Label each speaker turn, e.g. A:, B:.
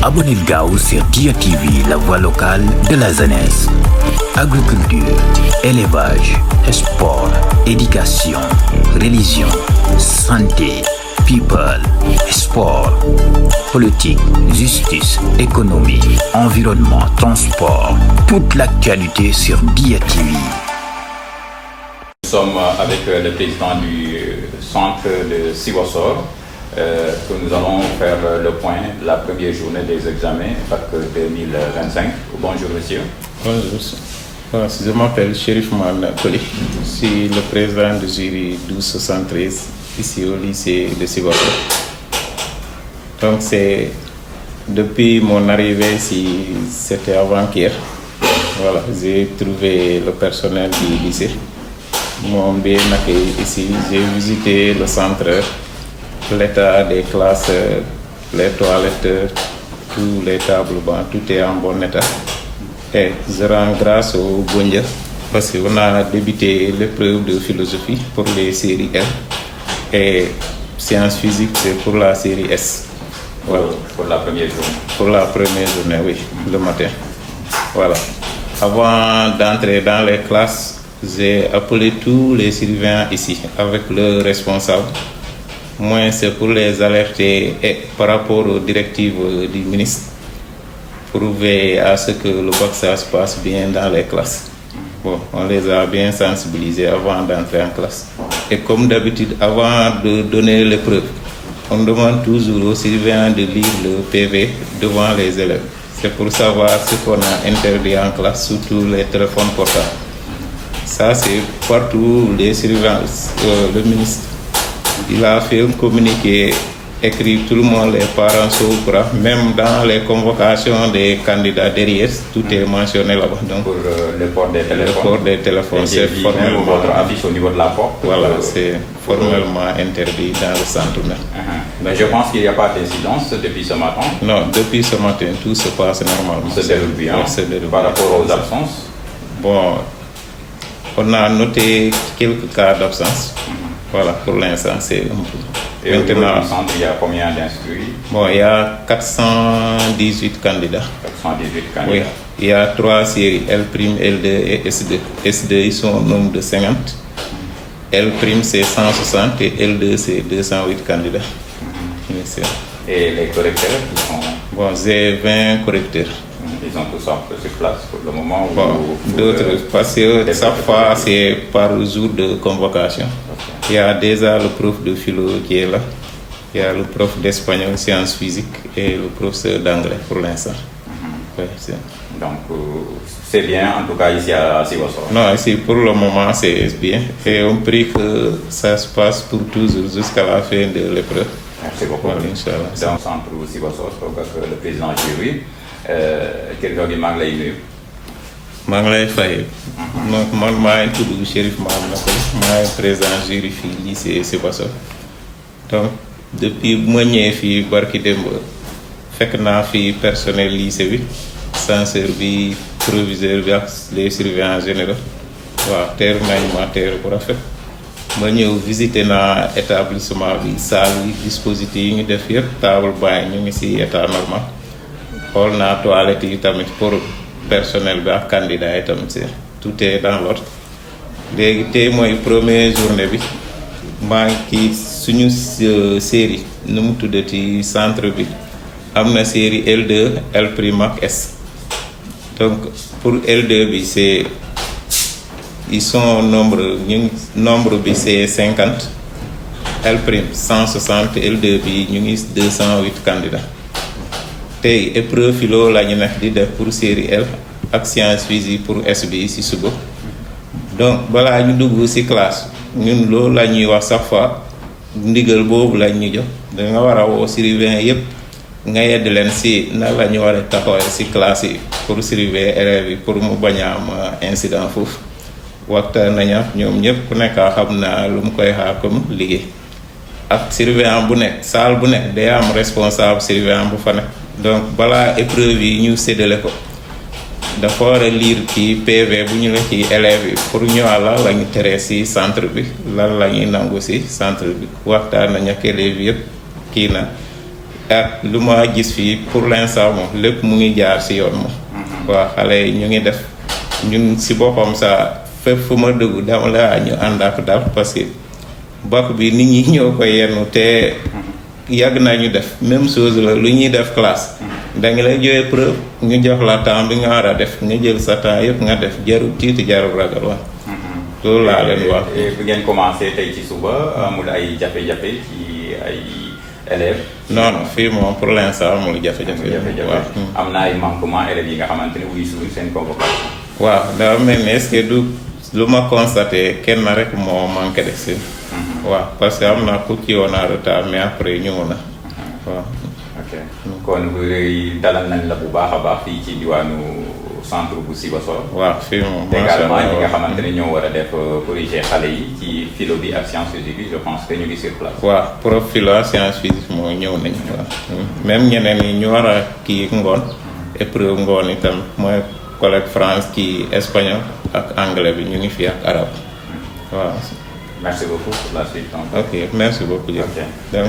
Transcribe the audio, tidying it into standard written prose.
A: Abonnez gaaw sur Dia TV, la voix locale de la jeunesse. Agriculture, élevage, sport, éducation, religion, santé, people, sport, politique, justice, économie, environnement, transport. Toute l'actualité sur Dia TV.
B: Nous sommes avec le président du centre de Sibassor que nous allons faire le point de la première journée des examens Bac 2025. Bonjour monsieur.
C: Bonjour. Je m'appelle Chérif Mohamed Koli. Je suis le président du jury 1273 ici au lycée de Sibassor. Donc c'est depuis mon arrivée ici, c'était avant-hier. Voilà, j'ai trouvé le personnel du lycée. Mon bien accueilli ici, j'ai visité le centre, l'état des classes, les toilettes, tous les tables bancs, tout est en bon état. Et je rends grâce au bon Dieu parce qu'on a débuté l'épreuve de philosophie pour les séries L et sciences physiques c'est pour la série S. Voilà.
B: Pour la première journée.
C: Pour la première journée, oui, le matin. Voilà. Avant d'entrer dans les classes, j'ai appelé tous les surveillants ici avec le responsable. Moi, c'est pour les alerter et par rapport aux directives du ministre, pour veiller à ce que le bac ça se passe bien dans les classes. Bon, on les a bien sensibilisés avant d'entrer en classe. Et comme d'habitude, avant de donner l'épreuve, on demande toujours aux surveillants de lire le PV devant les élèves. C'est pour savoir ce qu'on a interdit en classe, surtout les téléphones portables. Ça, c'est partout les surveillants. Le ministre, il a fait un communiqué, écrit tout le monde, les parents sont au courant. Même dans les convocations des candidats derrière, tout est mentionné là-bas. Donc,
B: pour le port des téléphones.
C: Le port des téléphones, c'est formellement.
B: Votre affiche au niveau de la porte.
C: Voilà, c'est formellement interdit dans le centre même.
B: Mais je pense qu'il n'y a pas d'incidence depuis ce matin.
C: Non, depuis ce matin, tout se passe normalement.
B: Se déroule bien.
C: Par
B: rapport aux absences.
C: Bon, on a noté quelques cas d'absence. Voilà, pour l'instant, c'est un peu.
B: Et maintenant, au niveau du centre, il y a combien d'inscrits?
C: Bon, il y a 418 candidats.
B: 418 candidats.
C: Oui, il y a 3 séries, L', L2 et S2. S2, ils sont au nombre de 50. L', c'est 160 et L2, c'est 208 candidats.
B: Et les correcteurs qui sont...
C: Bon, j'ai 20 correcteurs.
B: Ils ont tous sur place pour le moment.
C: Bon, d'autres, parce que chaque fois, c'est par jour de convocation. Okay. Il y a déjà le prof de philo qui est là. Il y a le prof d'espagnol, sciences physiques et le professeur d'anglais pour l'instant. Oui,
B: donc, c'est bien, en tout cas, ici à Sibassor.
C: Non, ici, pour le moment, c'est bien. Et on prie que ça se passe pour toujours jusqu'à la fin de l'épreuve.
B: Merci beaucoup.
C: Voilà, Inch'Allah.
B: Dans le centre Sibassor, le président jury. Kër gi maa ngi lay nuyu.
C: maa ngi lay fay. donc man maa ngi tudd Chérif Mohamed Koli maa ngi président jury fii lycée Sibassor. donc depuis bu ma ñëwee fii barki démb fekk naa fi personnel lycée bi censeur bi proviseur bi ak les surveillants généraux waaw teeru nañ ma teeru bu rafet. ma ñëw visité naa établissement bi salle yi dispositif yi ñu def yëpp table banc ñu ngi ci état normal. xool naa toilette yi tamit pour personnel bi ak candidat yi tamit tout est dans l'ordre léegi tey mooy première journée bi maa ngi suñu série nu mu tuddati centre bi am na série L2 L' ak S donc pour L2 bi c'est ils sont nombre bi c'est 50 L' 160 L2 bi ñu ngi 208 candidats. tey épreuve philo la ñu nekk di def pour série L ak science physique pour S bi ci suba donc balaa ñu dugg ci classe ñun loolu la ñuy wax chaque fois ndigal boobu la ñu jox da nga war a woo surveillant yépp nga yedd leen ci nan la ñu war a taxawee ci classe yi pour surveiller élèves yi pour mu bañ a am incident foofu waxtaan nañu ak ñoom ñëpp ku nekk xam na lu mu koy xaar comme liggéey ak surveillant bu nekk salle bu nekk day am responsable surveillant bu fa nekk. donc balaa épreuve yi ñu séddale ko dafa war a lire ci PV bu ñu la ci élèves yi pour ñu lan la ñu teree ci centre bi lan la ñuy nangu ci centre bi waxtaan nañu ak élèves yëpp kii na ak lu ma gis fii pour l'instant moom lépp mu ngi jaar ci yoon moom. waaw xale yi ñu ngi def ñun ci boppam sa fépp fu ma dugg dama la ñu ànd ak dal parce que bac bi nit ñi ñoo ko yenn te yàgg naa ñu def même chose la lu ñuy def classe. da nga lay joxe preuve ñu jox la temps bi nga war a def nga jël sa temps yëpp nga def jarul tiiti jarul ragal wax. loolu laa leen wax.
B: bi ngeen commencé tey ci suba amul ay jafe-jafe ci ay élèves.
C: non non fii moom pour l'instant amul jafe-jafe. waaw
B: am na ay manquement élèves yi nga xamante ne wuyu suñu seen convocation.
C: waaw dafa mel ni est-ce que du lu ma constaté kenn rek moo manqué de si. waaw parce que am na ku ci woon en retard mais après ñëw na waaw.
B: ok kon dalal nañ la bu baax a baax fii ci diwaanu centre bu Sibassor.
C: waaw fii moom
B: également ñi nga xamante ne ñoo war a def corriger xale yi ci philo bi ak science physique bi je pense que ñu ngi sur place.
C: waaw prof philo ak science physique moo ñëw nañ waaw. même ñeneen ñi ñu war a kii ngoon épreuve ngoon itam mooy collègue France kii espagnol ak anglais bi ñu ngi fi ak arabe waaw.
B: Merci beaucoup pour la suite.
C: Ok, merci beaucoup.
B: Ok.
C: Donc,